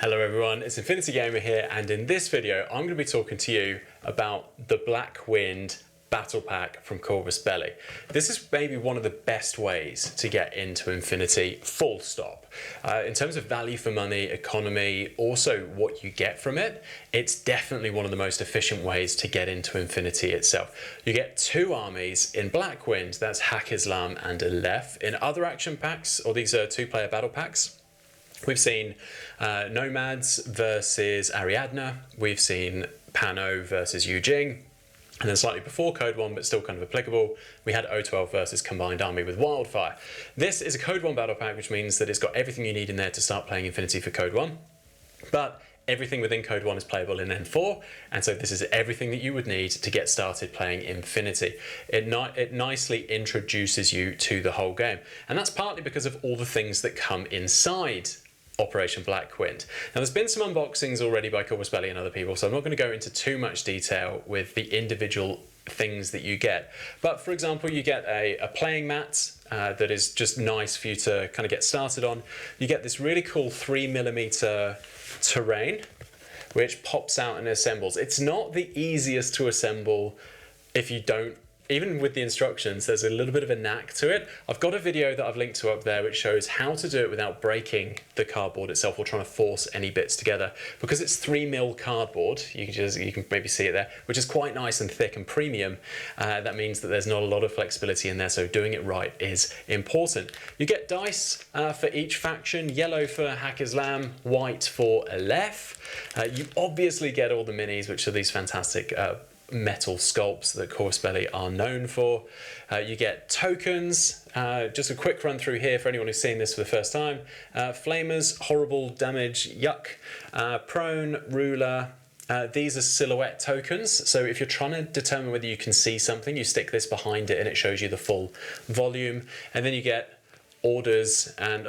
Hello everyone, it's Infinity Gamer here, and in this video I'm going to be talking to you about the Blackwind Battle Pack from Corvus Belli. This is maybe one of the best ways to get into Infinity, full stop. In terms of value for money, economy, also what you get from it, it's definitely one of the most efficient ways to get into Infinity itself. You get two armies in Blackwind, that's Hak Islam and Aleph. In other action packs, or these are two-player battle packs, we've seen Nomads versus Ariadna, we've seen Pano versus Yujing, and then slightly before Code 1, but still kind of applicable, we had O12 versus Combined Army with Wildfire. This is a Code 1 battle pack, which means that it's got everything you need in there to start playing Infinity for Code 1, but everything within Code 1 is playable in N4, and so this is everything that you would need to get started playing Infinity. It nicely introduces you to the whole game, and that's partly because of all the things that come inside Operation Blackwind. Now, there's been some unboxings already by Corvus Belli and other people, so I'm not going to go into too much detail with the individual things that you get. But for example, you get a playing mat that is just nice for you to kind of get started on. You get this really cool 3mm terrain, which pops out and assembles. It's not the easiest to assemble if you don't. Even with the instructions, there's a little bit of a knack to it. I've got a video that I've linked to up there which shows how to do it without breaking the cardboard itself or trying to force any bits together. Because it's 3mm cardboard, you can maybe see it there, which is quite nice and thick and premium. That means that there's not a lot of flexibility in there, so doing it right is important. You get dice for each faction, yellow for Hak Islam, white for Aleph. You obviously get all the minis, which are these fantastic metal sculpts that Corvus Belli are known for. You get tokens, just a quick run through here for anyone who's seeing this for the first time. Flamers, horrible damage, yuck, prone, ruler. These are silhouette tokens, so if you're trying to determine whether you can see something, you stick this behind it and it shows you the full volume. And then you get orders and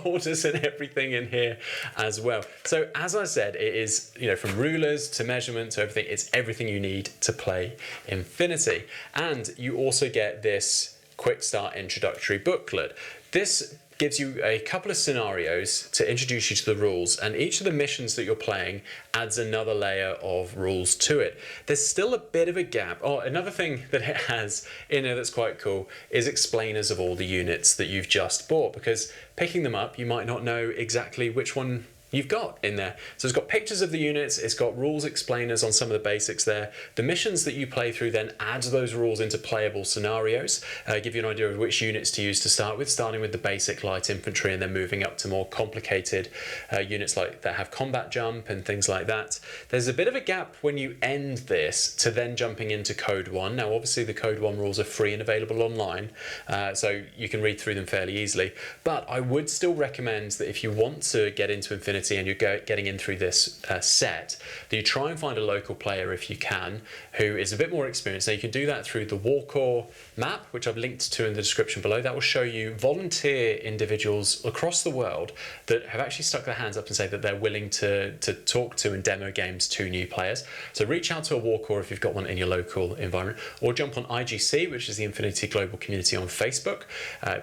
orders and everything in here as well. So as I said, it is, from rulers to measurement to everything, it's everything you need to play Infinity. And you also get this quick start introductory booklet. This gives you a couple of scenarios to introduce you to the rules, and each of the missions that you're playing adds another layer of rules to it. There's still a bit of a gap. Oh, another thing that it has in there that's quite cool is explainers of all the units that you've just bought, because picking them up, you might not know exactly which one you've got in there. So it's got pictures of the units, it's got rules explainers on some of the basics there. The missions that you play through then add those rules into playable scenarios, give you an idea of which units to use to start with, starting with the basic light infantry and then moving up to more complicated units like that have combat jump and things like that. There's a bit of a gap when you end this to then jumping into Code 1. Now obviously the Code 1 rules are free and available online, so you can read through them fairly easily, but I would still recommend that if you want to get into Infinity and you're getting in through this set, that you try and find a local player if you can, who is a bit more experienced. Now you can do that through the Warcore map, which I've linked to in the description below. That will show you volunteer individuals across the world that have actually stuck their hands up and say that they're willing to talk to and demo games to new players. So reach out to a Warcore if you've got one in your local environment, or jump on IGC, which is the Infinity Global Community on Facebook.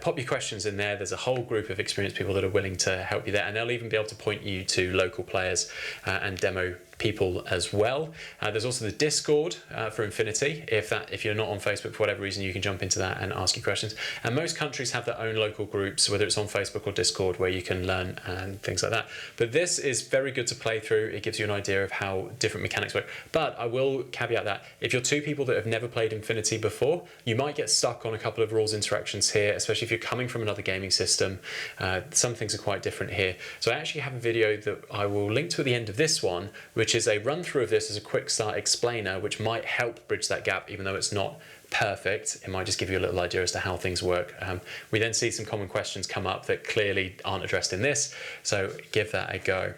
Pop your questions in there. There's a whole group of experienced people that are willing to help you there, and they'll even be able to point you to local players and demo people as well. There's also the Discord for Infinity. If you're not on Facebook for whatever reason, you can jump into that and ask your questions. And most countries have their own local groups, whether it's on Facebook or Discord, where you can learn and things like that. But this is very good to play through. It gives you an idea of how different mechanics work. But I will caveat that if you're two people that have never played Infinity before, you might get stuck on a couple of rules interactions here, especially if you're coming from another gaming system. Some things are quite different here. So I actually have a video that I will link to at the end of this one, which is a run through of this as a quick start explainer, which might help bridge that gap, even though it's not perfect. It might just give you a little idea as to how things work. We then see some common questions come up that clearly aren't addressed in this, so give that a go.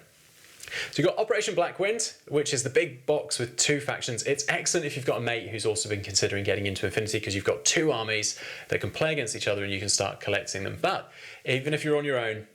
So you've got Operation Blackwind, which is the big box with two factions. It's excellent if you've got a mate who's also been considering getting into Infinity, because you've got two armies that can play against each other and you can start collecting them. But even if you're on your own,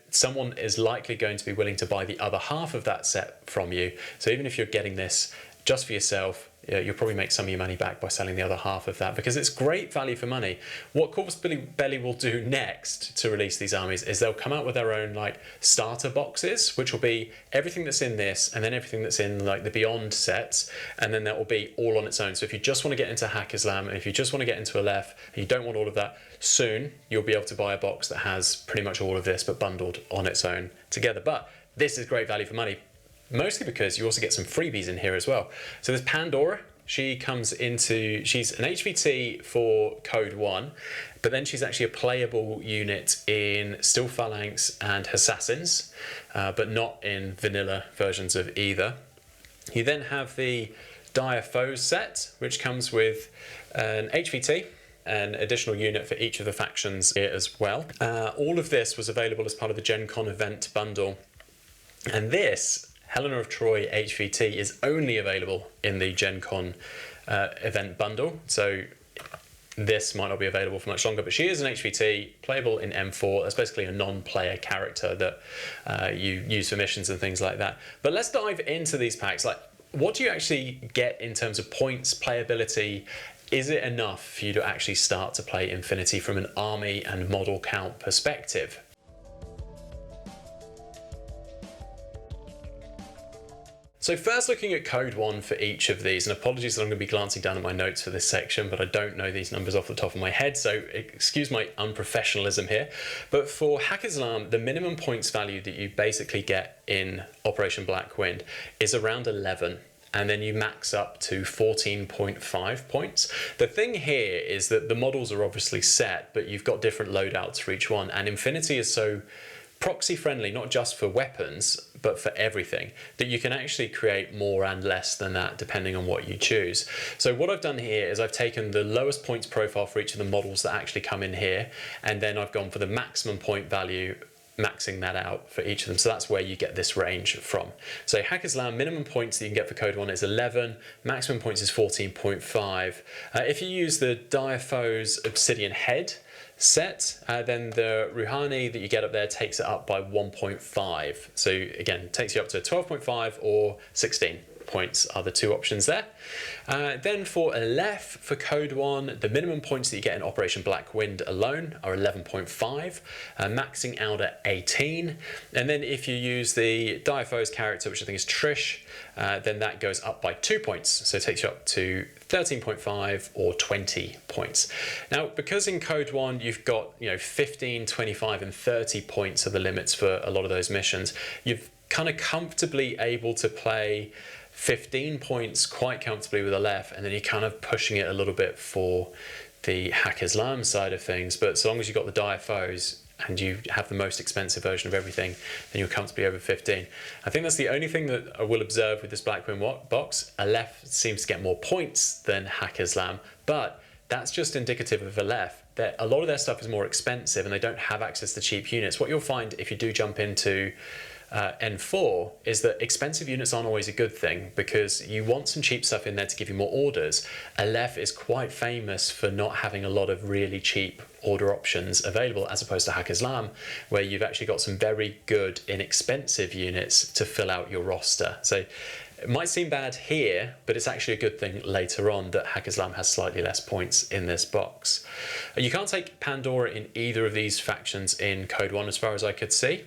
someone is likely going to be willing to buy the other half of that set from you. So even if you're getting this just for yourself, you'll probably make some of your money back by selling the other half of that, because it's great value for money. What Corvus Belli will do next to release these armies is they'll come out with their own like starter boxes, which will be everything that's in this and then everything that's in like the Beyond sets, and then that will be all on its own. So if you just want to get into Hack Islam and if you just want to get into Aleph and you don't want all of that, soon you'll be able to buy a box that has pretty much all of this but bundled on its own together. But this is great value for money, mostly because you also get some freebies in here as well. So there's Pandora. She's an HVT for Code 1, but then she's actually a playable unit in Steel Phalanx and Assassins, but not in vanilla versions of either. You then have the Dire Foes set, which comes with an HVT, an additional unit for each of the factions here as well. All of this was available as part of the Gen Con event bundle, and this Helena of Troy HVT is only available in the Gen Con event bundle, so this might not be available for much longer, but she is an HVT playable in M4. That's basically a non-player character that you use for missions and things like that. But let's dive into these packs. Like, what do you actually get in terms of points, playability? Is it enough for you to actually start to play Infinity from an army and model count perspective? So first, looking at Code 1 for each of these, and apologies that I'm going to be glancing down at my notes for this section, but I don't know these numbers off the top of my head, so excuse my unprofessionalism here. But for Hack Islam, the minimum points value that you basically get in Operation Blackwind is around 11. And then you max up to 14.5 points. The thing here is that the models are obviously set, but you've got different loadouts for each one, and Infinity is so proxy friendly, not just for weapons, but for everything, that you can actually create more and less than that depending on what you choose. So what I've done here is I've taken the lowest points profile for each of the models that actually come in here, and then I've gone for the maximum point value, maxing that out for each of them. So that's where you get this range from. So Hack Islam, minimum points that you can get for Code 1 is 11, maximum points is 14.5. If you use the Dire Foes Obsidian Head set, then the Rouhani that you get up there takes it up by 1.5. So again, takes you up to 12.5 or 16 points are the two options there. Then for Aleph, for Code 1, the minimum points that you get in Operation Blackwind alone are 11.5, maxing out at 18. And then if you use the Dire Foes character, which I think is Trish, then that goes up by 2 points. So it takes you up to 13.5 or 20 points. Now, because in Code 1 you've got 15, 25 and 30 points are the limits for a lot of those missions, you're kind of comfortably able to play 15 points quite comfortably with Aleph, and then you're kind of pushing it a little bit for the Hack Islam side of things. But so long as you've got the Dire Foes and you have the most expensive version of everything, then you're comfortably over 15. I think that's the only thing that I will observe with this Blackwind box. Aleph seems to get more points than Hack Islam, but that's just indicative of Aleph. That a lot of their stuff is more expensive and they don't have access to cheap units. What you'll find if you do jump into N4 is that expensive units aren't always a good thing, because you want some cheap stuff in there to give you more orders. Aleph is quite famous for not having a lot of really cheap order options available, as opposed to Hack Islam, where you've actually got some very good inexpensive units to fill out your roster. So it might seem bad here, but it's actually a good thing later on that Hack Islam has slightly less points in this box. You can't take Pandora in either of these factions in Code 1 as far as I could see.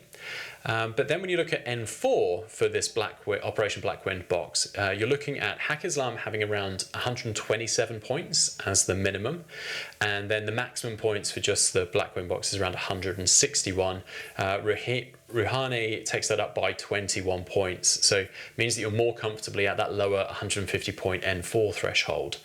But then when you look at N4 for this Operation Blackwind box, you're looking at Hack Islam having around 127 points as the minimum, and then the maximum points for just the Blackwind box is around 161. Rouhani takes that up by 21 points, so it means that you're more comfortably at that lower 150 point N4 threshold.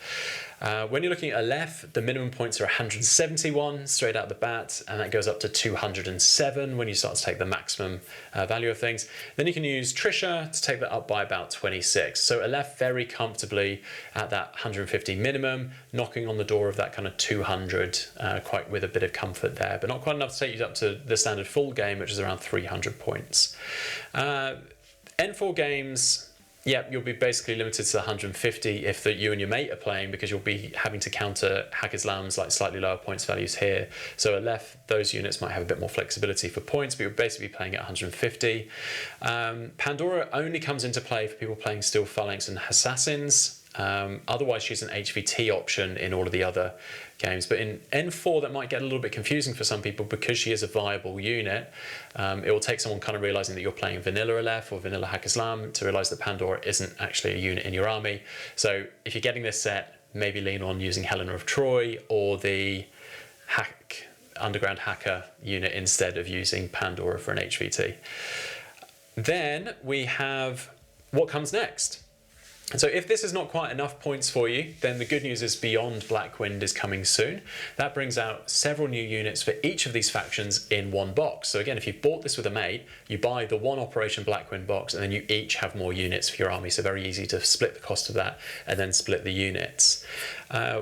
When you're looking at Aleph, the minimum points are 171 straight out the bat, and that goes up to 207 when you start to take the maximum value of things. Then you can use Trisha to take that up by about 26. So Aleph very comfortably at that 150 minimum, knocking on the door of that kind of 200, quite with a bit of comfort there, but not quite enough to take you up to the standard full game, which is around 300 points. N4 games, yeah, you'll be basically limited to 150 if you and your mate are playing, because you'll be having to counter Hack-Islam's like slightly lower points values here. So Aleph, those units might have a bit more flexibility for points, but you're basically playing at 150. Pandora only comes into play for people playing Steel Phalanx and Assassins. Otherwise, she's an HVT option in all of the other games. But in N4, that might get a little bit confusing for some people because she is a viable unit. It will take someone kind of realizing that you're playing vanilla Aleph or vanilla Hack-Islam to realize that Pandora isn't actually a unit in your army. So if you're getting this set, maybe lean on using Helena of Troy or the Underground Hacker unit instead of using Pandora for an HVT. Then we have what comes next. So if this is not quite enough points for you, then the good news is Beyond Blackwind is coming soon. That brings out several new units for each of these factions in one box. So again, if you bought this with a mate, you buy the one Operation Blackwind box and then you each have more units for your army. So very easy to split the cost of that and then split the units.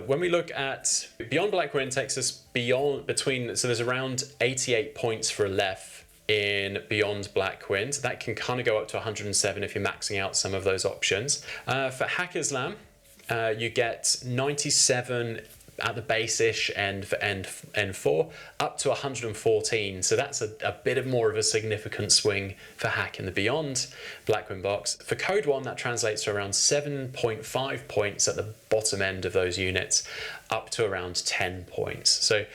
When we look at Beyond Blackwind, takes us so there's around 88 points for Aleph in Beyond Blackwind. That can kind of go up to 107 if you're maxing out some of those options. For Hack-Islam, you get 97 at the base-ish end for N4, up to 114. So that's a bit more of a significant swing for Hack in the Beyond Blackwind box. For Code 1, that translates to around 7.5 points at the bottom end of those units, up to around 10 points. So,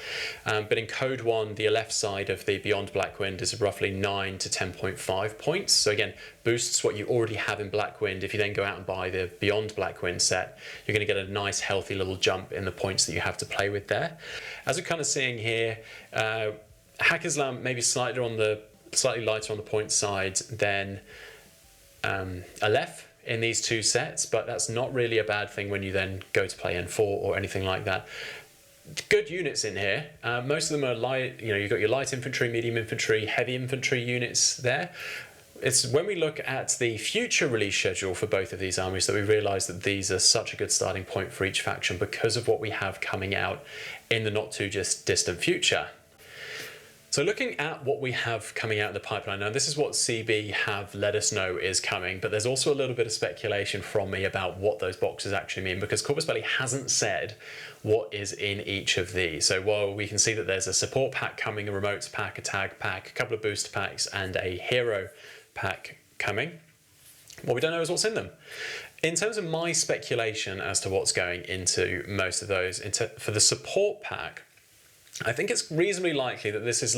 but in Code 1, the left side of the Beyond Blackwind is roughly 9 to 10.5 points. So again, boosts what you already have in Blackwind. If you then go out and buy the Beyond Blackwind set, you're going to get a nice healthy little jump in the points that you have to play with there. As we're kind of seeing here, Hack-Islam maybe slightly lighter on the point side than Aleph in these two sets, but that's not really a bad thing when you then go to play N4 or anything like that. Good units in here. Most of them are light, you've got your light infantry, medium infantry, heavy infantry units there. It's when we look at the future release schedule for both of these armies that we realise that these are such a good starting point for each faction because of what we have coming out in the not too distant future. So looking at what we have coming out of the pipeline, now this is what CB have let us know is coming, but there's also a little bit of speculation from me about what those boxes actually mean, because Corvus Belli hasn't said what is in each of these. So while we can see that there's a support pack coming, a remotes pack, a tag pack, a couple of booster packs, and a hero pack coming, what we don't know is what's in them. In terms of my speculation as to what's going into most of those, for the support pack, I think it's reasonably likely that this is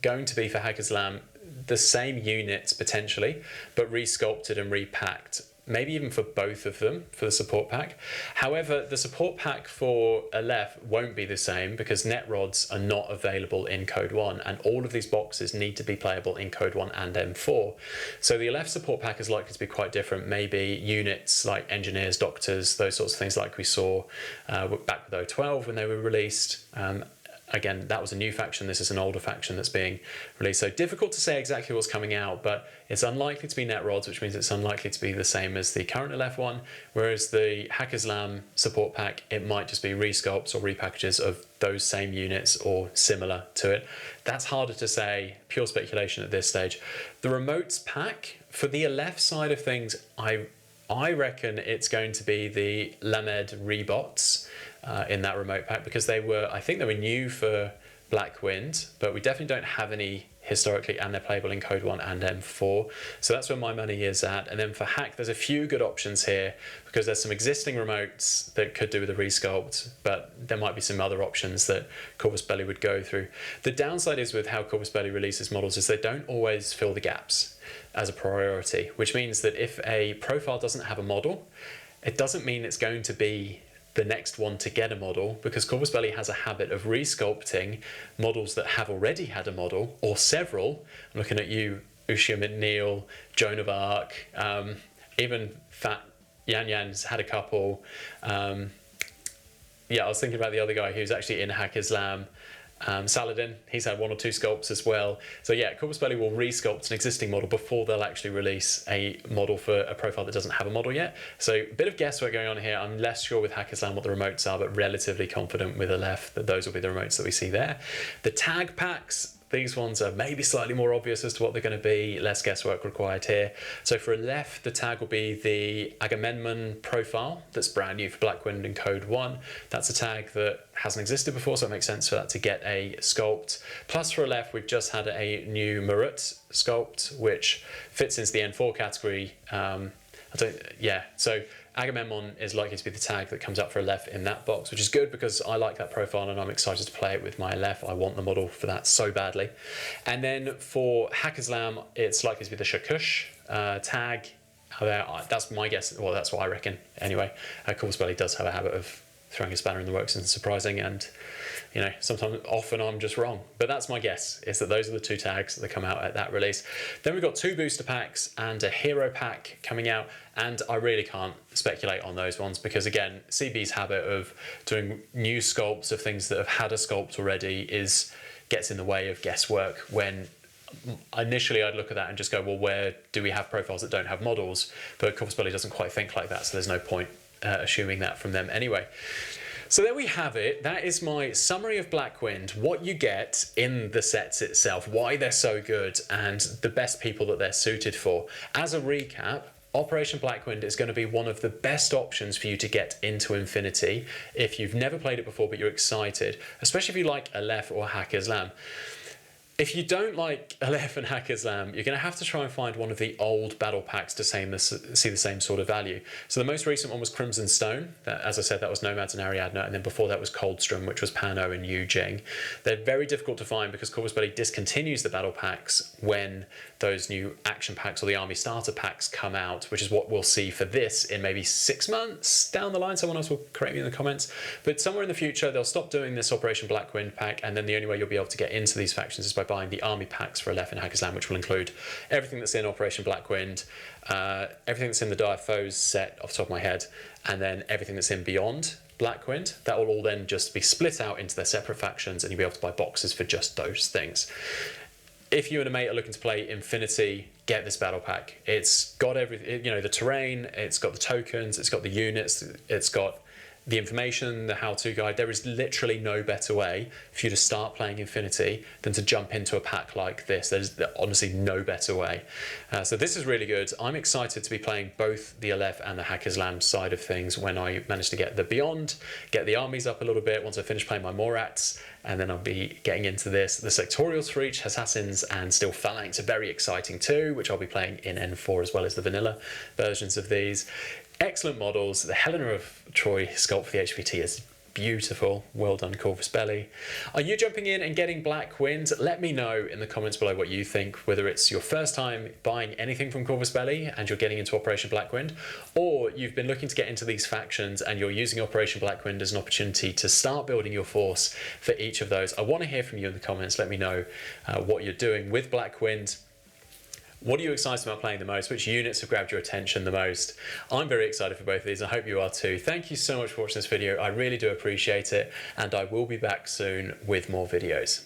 going to be for Hack-Islam the same units potentially, but re-sculpted and repacked, maybe even for both of them for the support pack. However, the support pack for Aleph won't be the same because net rods are not available in Code 1, and all of these boxes need to be playable in Code 1 and M4. So the Aleph support pack is likely to be quite different. Maybe units like engineers, doctors, those sorts of things like we saw back with 012 when they were released. Again, that was a new faction. This is an older faction that's being released. So difficult to say exactly what's coming out, but it's unlikely to be net rods, which means it's unlikely to be the same as the current Aleph one. Whereas the Hack-Islam support pack, it might just be resculpts or repackages of those same units or similar to it. That's harder to say, pure speculation at this stage. The remotes pack, for the Aleph side of things, I reckon it's going to be the Lamed rebots in that remote pack, because I think they were new for Blackwind, but we definitely don't have any historically, and they're playable in Code 1 and M4. So that's where my money is at. And then for Hack, there's a few good options here because there's some existing remotes that could do with a resculpt, but there might be some other options that Corvus Belli would go through. The downside is with how Corvus Belli releases models is they don't always fill the gaps as a priority, which means that if a profile doesn't have a model, it doesn't mean it's going to be the next one to get a model, because Corvus Belli has a habit of resculpting models that have already had a model, or several. I'm looking at you, Ushia McNeil, Joan of Arc, even Fat Yan Yan's had a couple. Yeah, I was thinking about the other guy who's actually in Hack-Islam. Saladin, he's had one or two sculpts as well. So yeah, Corvus Belli will resculpt an existing model before they'll actually release a model for a profile that doesn't have a model yet. So a bit of guesswork going on here. I'm less sure with Hack-Islam what the remotes are, but relatively confident with Aleph that those will be the remotes that we see there. The tag packs, These ones are maybe slightly more obvious as to what they're going to be, less guesswork required here. So for a left, the tag will be the Agamemnon profile that's brand new for Blackwind in Code 1. That's a tag that hasn't existed before, so it makes sense for that to get a sculpt. Plus for a left, we've just had a new Marut sculpt, which fits into the N4 category. So Agamemnon is likely to be the tag that comes up for a left in that box, which is good because I like that profile and I'm excited to play it with my left. I want the model for that so badly. And then for Hackaslam, it's likely to be the Shakush tag. That's my guess. Well, that's what I reckon. Anyway, Corvus Belli does have a habit of throwing a spanner in the works and surprising, and you know, often I'm just wrong. But that's my guess, is that those are the two tags that come out at that release. Then we've got 2 booster packs and a hero pack coming out, and I really can't speculate on those ones because, again, CB's habit of doing new sculpts of things that have had a sculpt already gets in the way of guesswork, when initially I'd look at that and just go, well, where do we have profiles that don't have models? But Corvus Belli doesn't quite think like that, so there's no point assuming that from them anyway. So there we have it. That is my summary of Blackwind, what you get in the sets itself, why they're so good, and the best people that they're suited for. As a recap, Operation Blackwind is going to be one of the best options for you to get into Infinity if you've never played it before but you're excited, especially if you like Aleph or Hackaslam. If you don't like Aleph and Hackaslam, you're going to have to try and find one of the old battle packs to see the same sort of value. So the most recent one was Crimson Stone. As I said, that was Nomads and Ariadne, and then before that was Coldstrom, which was Pano and Yu Jing. They're very difficult to find because Corvus Belli discontinues the battle packs when those new action packs or the army starter packs come out, which is what we'll see for this in maybe 6 months down the line. Someone else will correct me in the comments. But somewhere in the future, they'll stop doing this Operation Blackwind pack, and then the only way you'll be able to get into these factions is by buying the army packs for Aleph and Hackaslam, which will include everything that's in Operation Blackwind, everything that's in the Dire Foes set off the top of my head, and then everything that's in Beyond Blackwind. That will all then just be split out into their separate factions, and you'll be able to buy boxes for just those things. If you and a mate are looking to play Infinity, get this battle pack. It's got everything, you know, the terrain, it's got the tokens, it's got the units, it's got the information, the how-to guide. There is literally no better way for you to start playing Infinity than to jump into a pack like this. There's honestly no better way. So this is really good. I'm excited to be playing both the Aleph and the Hackaslam side of things when I manage to get the Beyond, get the armies up a little bit once I finish playing my Morats, and then I'll be getting into this. The sectorials for each, Assassins and Steel Phalanx, are very exciting too, which I'll be playing in N4 as well as the vanilla versions of these. Excellent models. The Helena of Troy sculpt for the HPT is beautiful. Well done, Corvus Belli. Are you jumping in and getting Blackwind? Let me know in the comments below what you think, whether it's your first time buying anything from Corvus Belli and you're getting into Operation Blackwind, or you've been looking to get into these factions and you're using Operation Blackwind as an opportunity to start building your force for each of those. I want to hear from you in the comments. Let me know what you're doing with Blackwind. What are you excited about playing the most? Which units have grabbed your attention the most? I'm very excited for both of these. I hope you are too. Thank you so much for watching this video. I really do appreciate it, and I will be back soon with more videos.